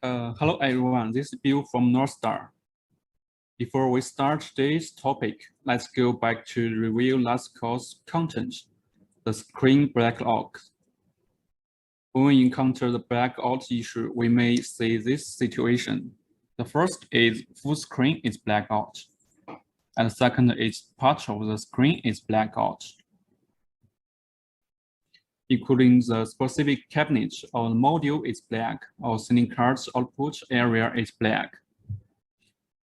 Hello everyone, this is Bill from NovaStar. Before we start today's topic, let's go back to review last course content, the screen blackout. When we encounter the blackout issue, we may see this situation. The first is full screen is blackout, and the second is part of the screen is blackout, including the specific cabinet or the module is black, or sending card's output area is black.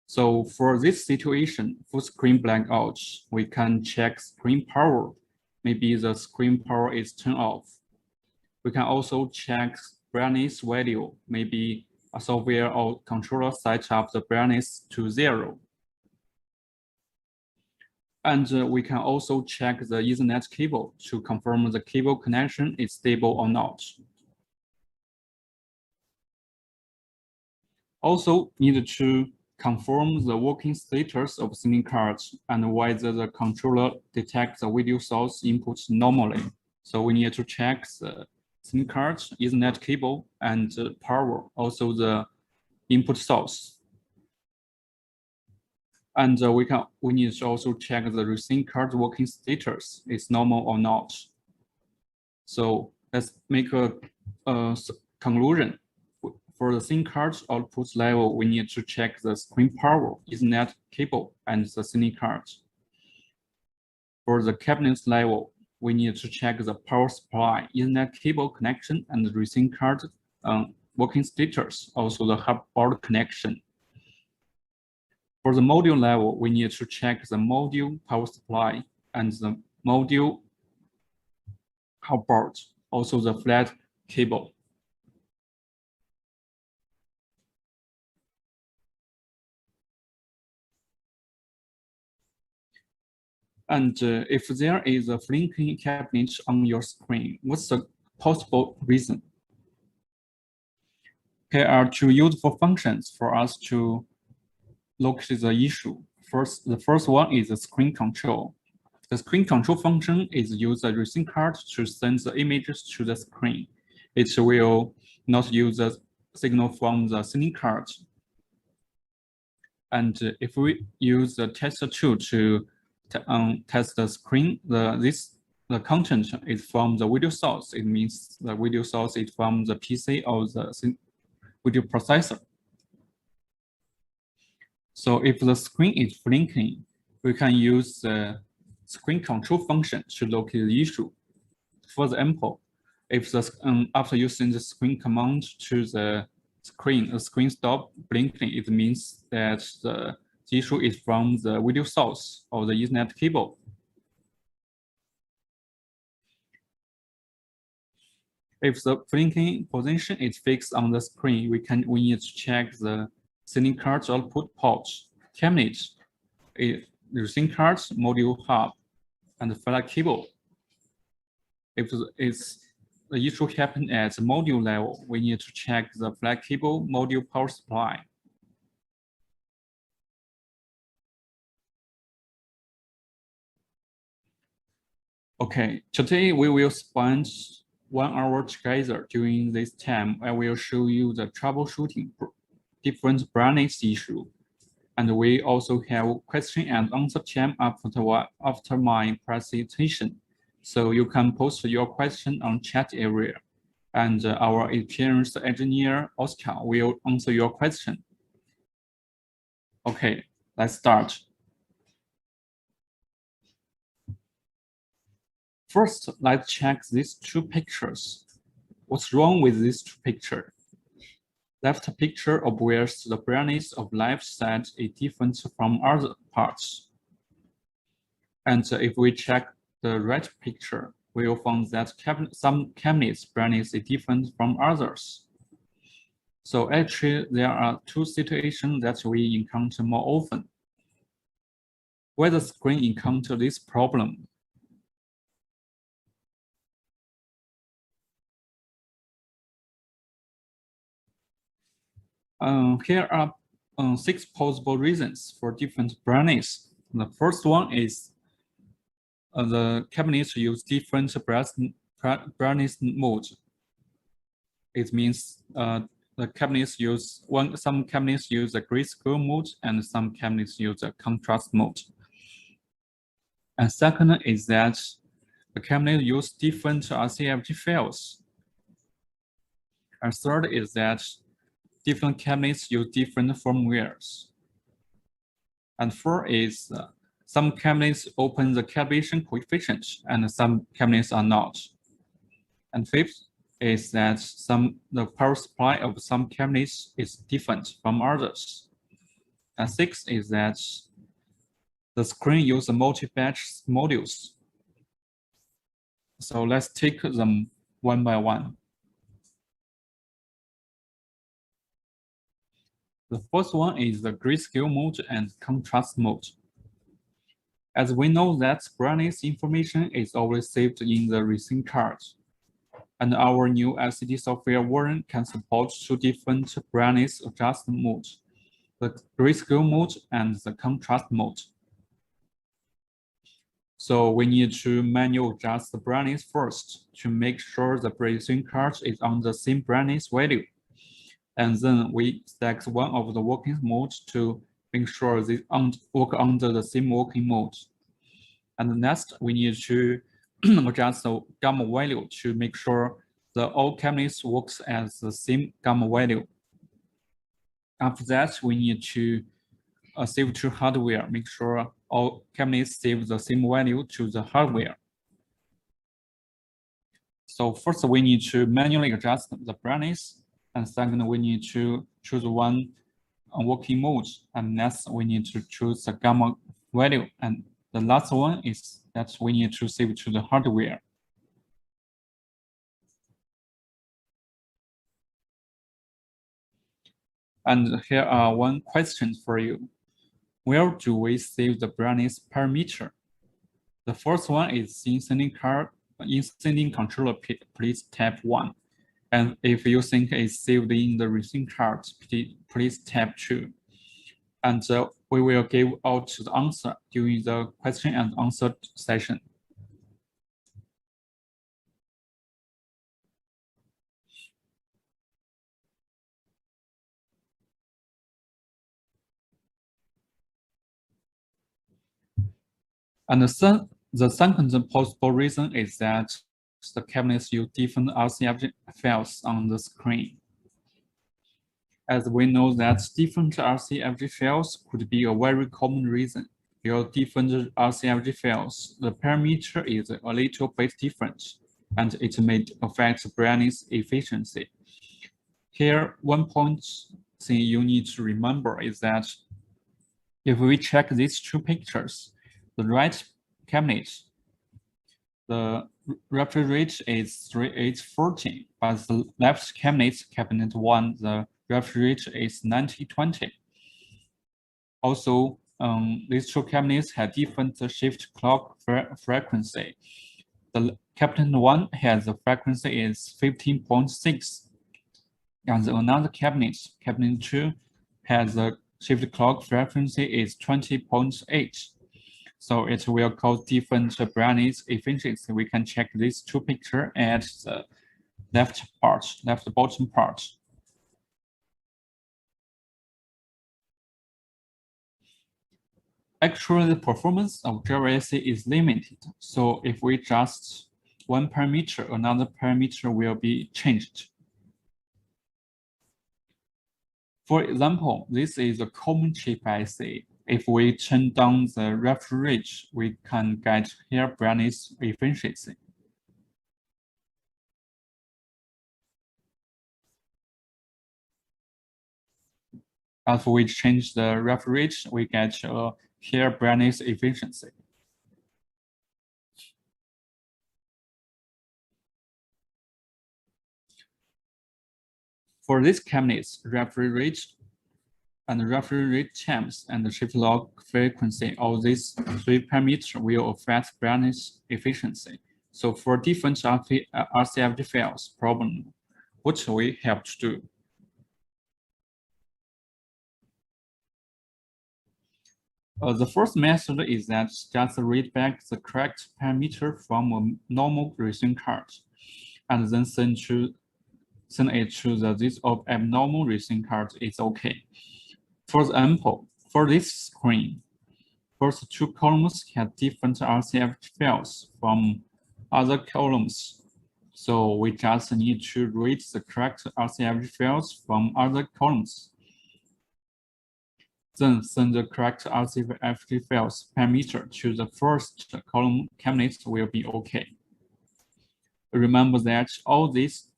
So for this situation, for screen blackout, we can check screen power. Maybe the screen power is turned off. We can also check brightness value. Maybe a software or controller set up the brightness to 0. And we can also check the Ethernet cable to confirm the cable connection is stable or not. Also need to confirm the working status of sending cards and whether the controller detects the video source input normally. So we need to check the SIM card, Ethernet cable, and power, also the input source. And we need to also check the receive card working status is normal or not. So let's make a conclusion. For the SIM card output level, we need to check the screen power, Ethernet cable, and the SIM card. For the cabinet level, we need to check the power supply, Ethernet cable connection, and the receive card working status, also the hub board connection. For the module level, we need to check the module power supply and the module hub board, also the flat cable. And if there is a blinking cabinet on your screen, what's the possible reason? Here are two useful functions for us to locate the issue. The first one is the screen control. The screen control function is use the receive card to send the images to the screen. It will not use the signal from the sending card. And if we use the tester tool to test the screen, the content is from the video source. It means the video source is from the PC or the video processor. So if the screen is blinking, we can use the screen control function to locate the issue. For example, if the after using the screen command to the screen stop blinking, it means that the issue is from the video source or the Ethernet cable. If the blinking position is fixed on the screen, we need to check the sending card's output port, cabinet, receive card's module hub, and the flat cable. If the issue happens at the module level, we need to check the flat cable module power supply. Okay, today we will spend 1 hour together. During this time, I will show you the troubleshooting different brightness issue. And we also have question and answer time after my presentation. So you can post your question on chat area. And our experienced engineer, Oscar, will answer your question. Okay, let's start. First, let's check these two pictures. What's wrong with these two pictures? Left picture observes the brightness of left side is different from other parts. And if we check the right picture, we will find that some cabinets' brightness is different from others. So actually, there are two situations that we encounter more often. Where the screen encounter this problem, here are 6 possible reasons for different brightness. The first one is the cabinets use different brightness mode. It means the cabinets use some cabinets use the grayscale mode and some cabinets use the contrast mode. And second is that the cabinet use different RCFG files. And third is that different cabinets use different firmwares. And fourth is some cabinets open the calibration coefficient and some cabinets are not. And fifth is that the power supply of some cabinets is different from others. And sixth is that the screen uses multi-batch modules. So let's take them one by one. The first one is the grayscale mode and contrast mode. As we know that brightness information is always saved in the receipt card. And our new LCD software version can support two different brightness adjustment modes, the grayscale mode and the contrast mode. So we need to manually adjust the brightness first to make sure the receipt card is on the same brightness value. And then we select one of the working modes to make sure they work under the same working mode. And next, we need to adjust the gamma value to make sure that all cabinets works as the same gamma value. After that, we need to save to hardware, make sure all cabinets save the same value to the hardware. So first, we need to manually adjust the brightness. And second, we need to choose one working mode. And next, we need to choose the gamma value. And the last one is that we need to save to the hardware. And here are one question for you. Where do we save the brightness parameter? The first one is in sending controller, please tap 1. And if you think it's saved in the receipt card, please tap 2. And we will give out the answer during the question and answer session. And the second possible reason is that the cabinets use different RCFG files on the screen. As we know that different RCFG files could be a very common reason. Because different RCFG files, the parameter is a little bit different, and it may affect brightness efficiency. Here, one point thing you need to remember is that if we check these two pictures, the right cabinet, the refresh rate is 3840, but the left cabinet, cabinet 1, the refresh rate is 9020. Also, these two cabinets have different shift clock frequency. The cabinet 1 has the frequency is 15.6, and another cabinet, cabinet 2, has the shift clock frequency is 20.8. So it will cause different brightness efficiency. We can check these two pictures at the left bottom part. Actually, the performance of JRSC is limited. So if we adjust one parameter, another parameter will be changed. For example, this is a common chip IC. If we turn down the refresh rate, we can get higher brightness efficiency. As we change the refresh rate, we get a higher brightness efficiency. For these cabinets, refresh rate and refresh rate times and the shift log frequency, all these three parameters will affect brightness efficiency. So for different RCFG files problem, what we have to do? The first method is that just read back the correct parameter from a normal receipt card and then send to send it to the list of abnormal racing cards is okay. For example, for this screen, first two columns have different RCF files from other columns. So we just need to read the correct RCF files from other columns. Then send the correct RCF files parameter to the first column cabinet will be okay. Remember that all this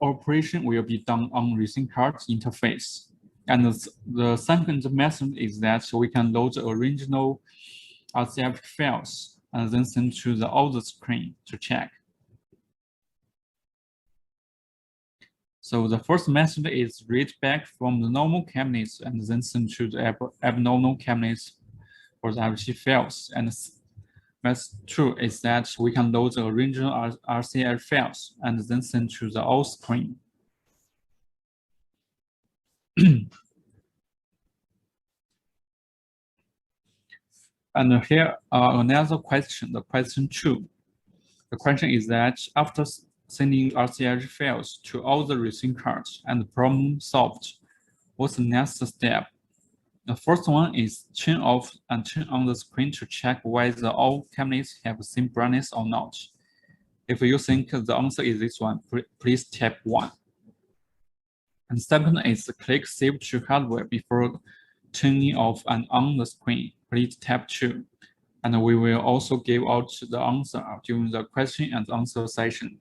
operation will be done on racing card interface. And the second method is that we can load the original RCF files and then send to the other screen to check. So the first method is read back from the normal cabinets and then send to the abnormal cabinets for the RCF files. And method 2 is that we can load the original RCF files and then send to the old screen. And here another question, the question 2. The question is that after sending RCF files to all the racing cards and the problem solved, what's the next step? The first one is turn off and turn on the screen to check whether all cabinets have the same brightness or not. If you think the answer is this one, please tap 1. And second is click Save to Hardware before turning off and on the screen. Please tap 2. And we will also give out the answer during the question and answer session.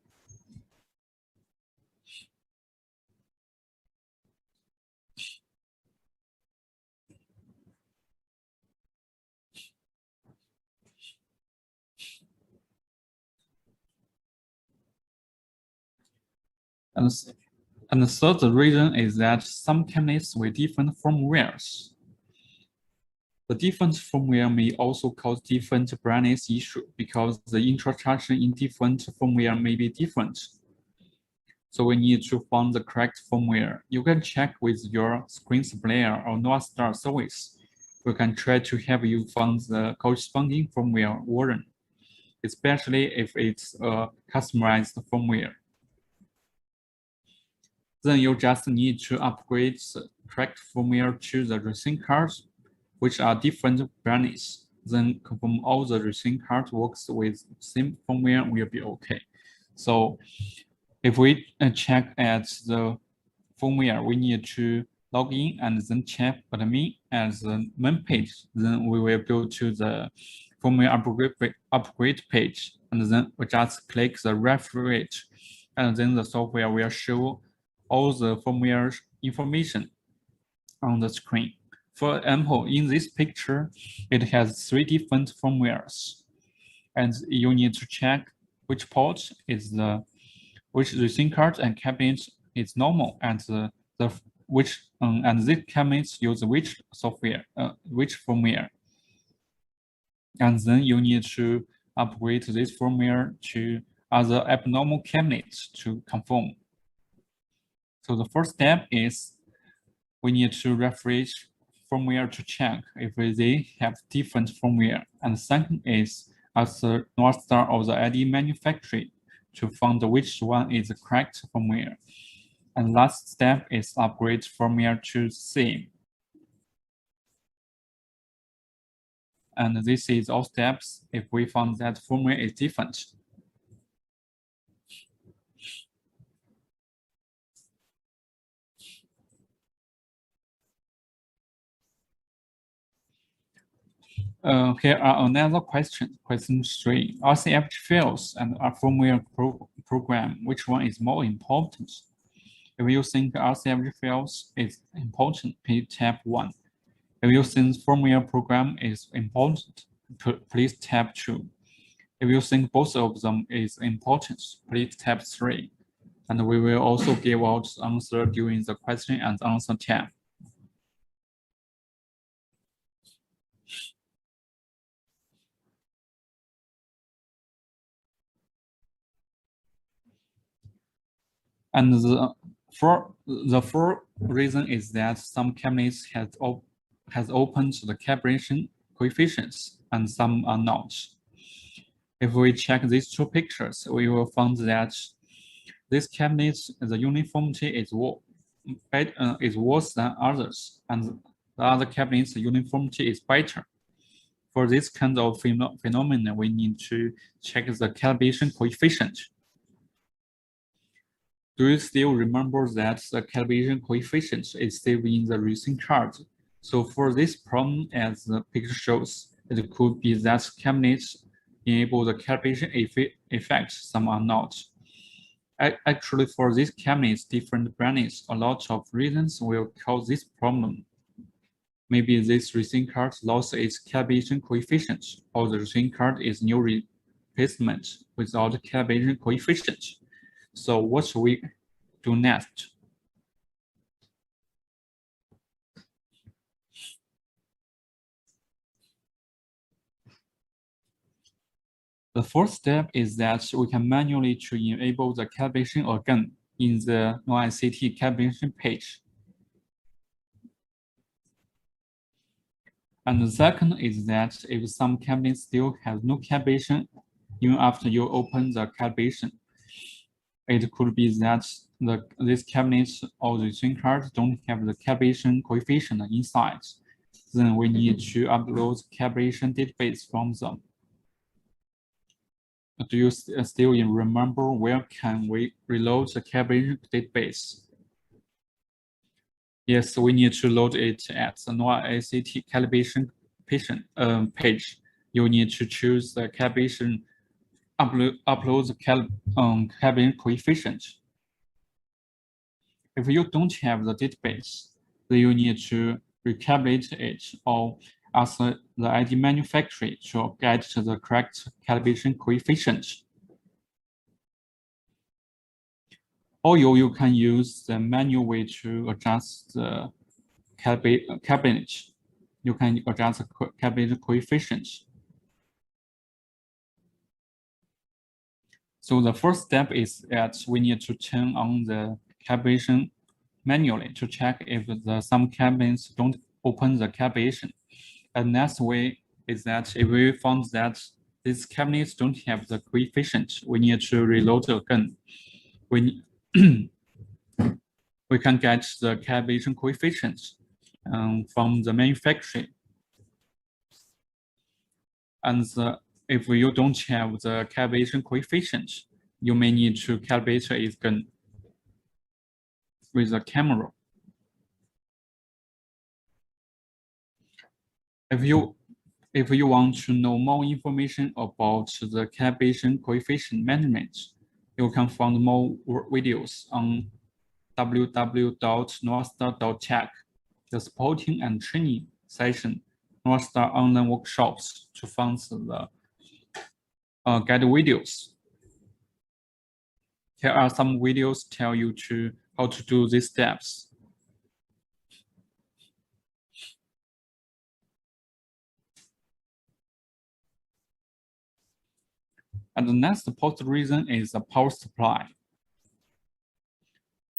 And the third reason is that some cabinets with different firmwares. The different firmware may also cause different brightness issue because the infrastructure in different firmware may be different. So we need to find the correct firmware. You can check with your screen supplier or NovaStar service. We can try to help you find the corresponding firmware version, especially if it's a customized firmware. Then you just need to upgrade the correct firmware to the racing cards, which are different brightness. Then confirm all the racing cards works with same firmware will be okay. So if we check at the firmware, we need to log in and then check admin as the main page. Then we will go to the firmware upgrade page, and then we just click the refresh, and then the software will show all the firmware information on the screen. For example, in this picture, it has 3 different firmwares, and you need to check which port is which racing card and cabinet is normal, and and these cabinets use which software, which firmware, and then you need to upgrade this firmware to other abnormal cabinets to confirm. So the first step is we need to refresh firmware to check if they have different firmware. And the second is as the NovaStar or the ID manufacturer to find which one is the correct firmware. And last step is upgrade firmware to same. And this is all steps if we found that firmware is different. Here are another question. Question 3. RCF files and a firmware program, which one is more important? If you think RCF files is important, please tap 1. If you think firmware program is important, please tap 2. If you think both of them is important, please tap 3. And we will also give out the answer during the question and answer tab. And the fourth reason is that some cabinets has opened the calibration coefficients and some are not. If we check these two pictures, we will find that this cabinet, the uniformity is worse than others, and the other cabinets, the uniformity is better. For this kind of phenomenon, we need to check the calibration coefficient. Do you still remember that the calibration coefficient is saved in the recent chart? So for this problem, as the picture shows, it could be that cabinets enable the calibration effect, some are not. Actually, for these cabinets, different brands, a lot of reasons will cause this problem. Maybe this recent card lost its calibration coefficient, or the recent card is new replacement without calibration coefficient. So what should we do next? The first step is that we can manually to enable the calibration again in the non-ICT calibration page. And the second is that if some cabinets still have no calibration, even after you open the calibration, it could be that these cabinets or the screen cards don't have the calibration coefficient inside. Then we need to upload calibration database from them. Do you still remember where can we reload the calibration database? Yes, we need to load it at the NovaStar calibration page. You need to choose the calibration, upload the calibration coefficient. If you don't have the database, then you need to recalibrate it or ask the ID manufacturer to get the correct calibration coefficient. Or you can use the manual way to adjust the cabinet. You can adjust the calibration coefficient. So the first step is that we need to turn on the calibration manually to check if some cabinets don't open the calibration. And next way is that if we found that these cabinets don't have the coefficient, we need to reload again. We can get the calibration coefficient from the manufacturer. And if you don't have the calibration coefficient, you may need to calibrate it again with a camera. If you want to know more information about the calibration coefficient management, you can find more videos on www.novastar.tech, the supporting and training session, NovaStar online workshops to find the guide videos. Here are some videos tell you how to do these steps. And the next possible reason is the power supply.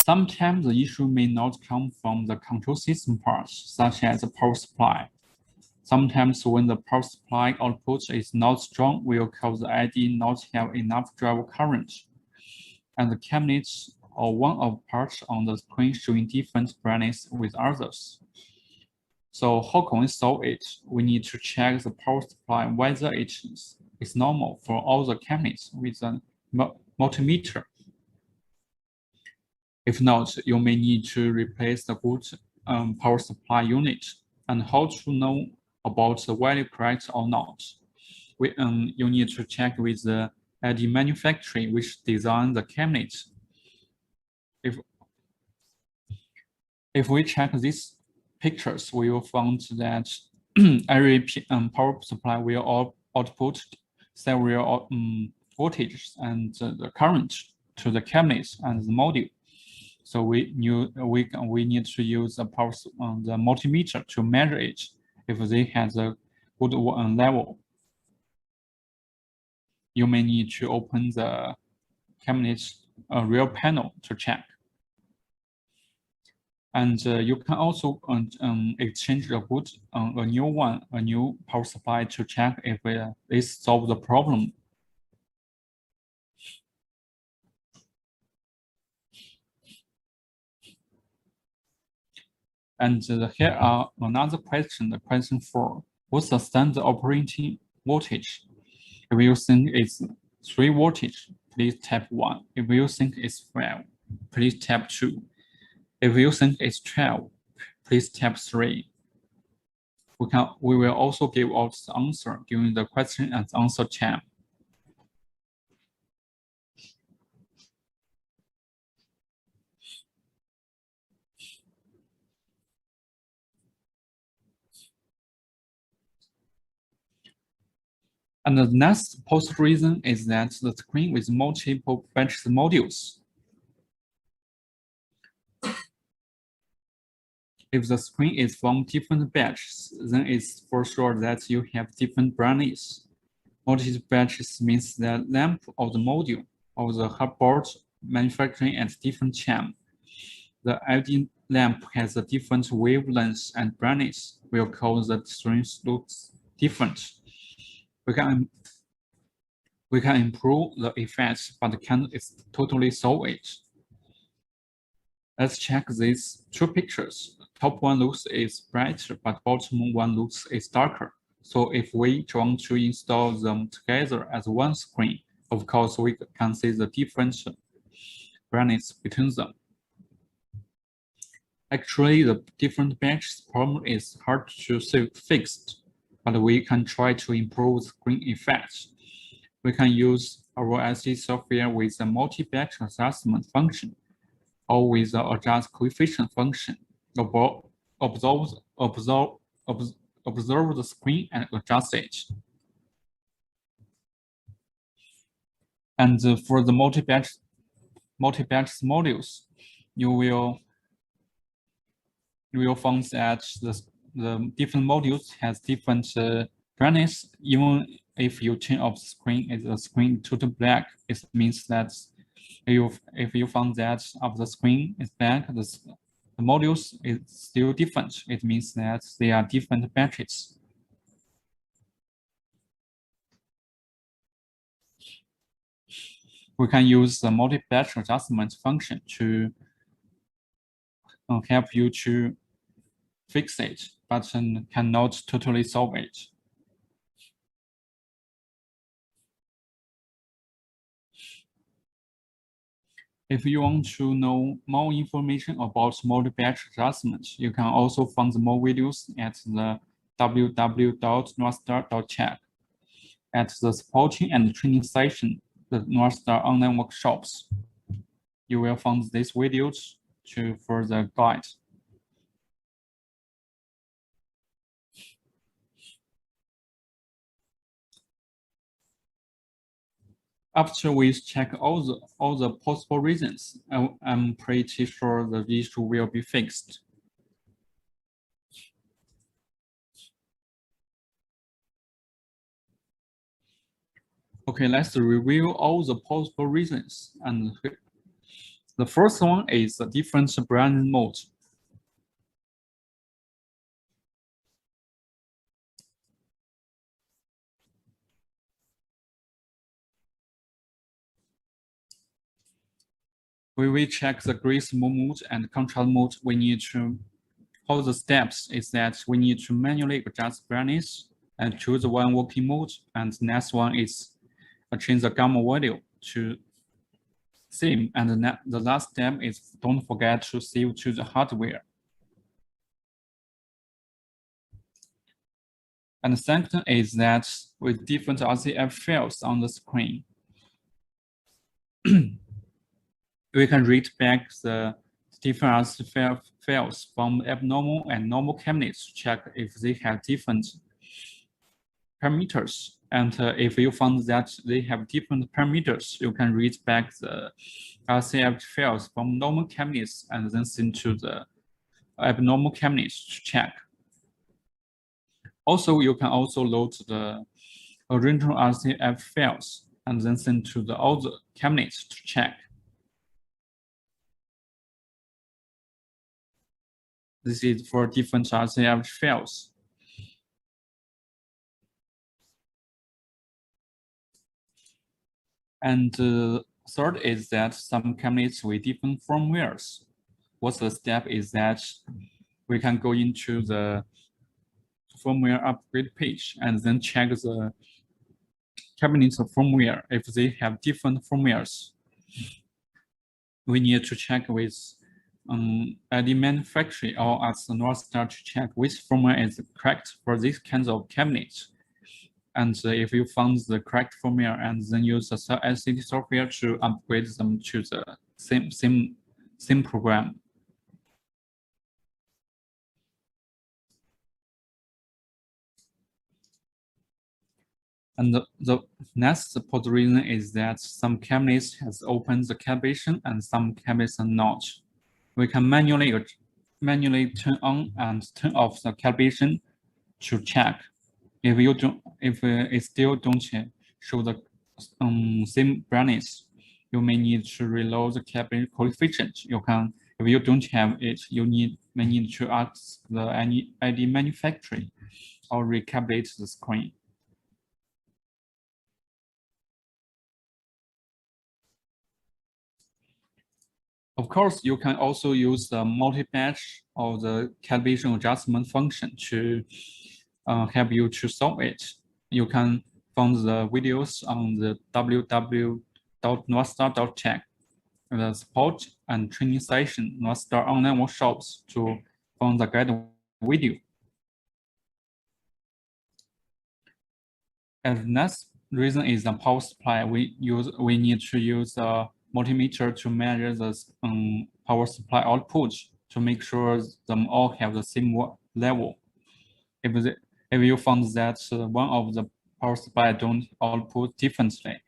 Sometimes the issue may not come from the control system parts, such as the power supply. Sometimes when the power supply output is not strong, will cause the ID not have enough driver current. And the cabinets or one of parts on the screen showing different brightness with others. So how can we solve it? We need to check the power supply whether it is normal for all the cabinets with a multimeter. If not, you may need to replace the good power supply unit. And how to know about the value correct or not? You need to check with the ID manufacturer which designed the cabinet. If we check these pictures, we will find that every power supply will output several voltages and the current to the cabinet and the module. So we need to use the power the multimeter to measure it if they have a good level. You may need to open the cabinet's real panel to check. And you can also exchange a new power supply to check if it solves the problem. And here are another question, the question 4. What's the standard operating voltage? If you think it's 3 voltage, please tap 1. If you think it's 5, please tap 2. If you think it's 12, please tap 3. We will also give out the answer during the question and answer time. And the next possible reason is that the screen with multiple batch modules. If the screen is from different batches, then it's for sure that you have different brightness. Multiple batches means the lamp of the module of the hardboard manufacturing at different time. The LED lamp has a different wavelength and brightness, will cause the screen looks different. We can improve the effects, but can't totally solve it. Let's check these 2 pictures. Top one looks is brighter, but bottom one looks is darker. So if we want to install them together as one screen, of course we can see the different brightness between them. Actually, the different batches problem is hard to fix, but we can try to improve screen effects. We can use our IC software with a multi-batch adjustment function, or with the adjust coefficient function. Observe the screen and adjust it. And for the multi-batch modules, you will find that the different modules has different brightness. Even if you turn off the screen, the screen total black, it means that if you found that of the screen is black, the modules is still different. It means that they are different batches. We can use the multi-batch adjustment function to help you to fix it, but cannot totally solve it. If you want to know more information about multi-batch adjustment, you can also find more videos at the www.NovaStar.check. At the supporting and training session, the NovaStar online workshops, you will find these videos to further guide. After we check all the possible reasons, I'm pretty sure the issue will be fixed. Okay, let's review all the possible reasons. And the first one is the different brightness mode. When we check the grayscale mode and contrast mode, we need to, all the steps is that we need to manually adjust brightness and choose one working mode. And the next one is change the gamma value to same. And the last step is don't forget to save to the hardware. And the second is that with different RCF files on the screen, we can read back the different RCF files from abnormal and normal cabinets to check if they have different parameters. And if you find that they have different parameters, you can read back the RCF files from normal cabinets and then send to the abnormal cabinets to check. Also, you can also load the original RCF files and then send to the other cabinets to check. This is for different RCF files. And third is that some cabinets with different firmwares. What's the step is that we can go into the firmware upgrade page and then check the cabinet firmware. If they have different firmwares, we need to check with at the manufacturer or at the NovaStar to check which firmware is correct for these kinds of cabinets. And if you found the correct firmware, and then use the LCD software to upgrade them to the same program. And the next support reason is that some cabinets has opened the calibration and some cabinets are not. We can manually turn on and turn off the calibration to check. If it still don't show the same brightness, you may need to reload the calibration coefficient. If you don't have it, you may need to ask the ID manufacturer or recalibrate the screen. Of course, you can also use the multi-batch or the calibration adjustment function to help you to solve it. You can find the videos on the www.novastar.tech, the support and training session, NovaStar online workshops to find the guide video. And the next reason is the power supply. We need to use a multimeter to measure the power supply output to make sure them all have the same level. If you found that one of the power supply don't output differently,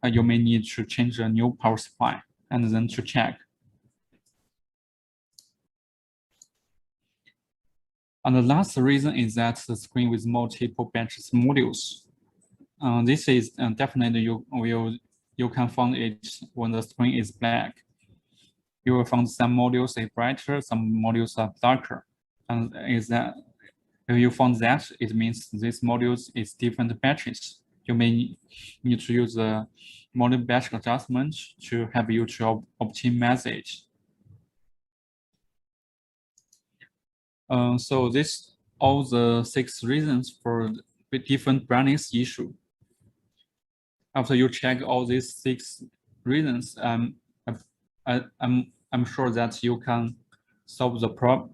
you may need to change a new power supply and then to check. And the last reason is that the screen with multiple batches modules. This is definitely you can find it when the screen is black. You will find some modules are brighter, some modules are darker. And if you found that, it means these modules is different batches. You may need to use the multi-batch adjustment to help you to optimize it. So this all the 6 reasons for the different brightness issue. After you check all these 6 reasons, I'm sure that you can solve the problem.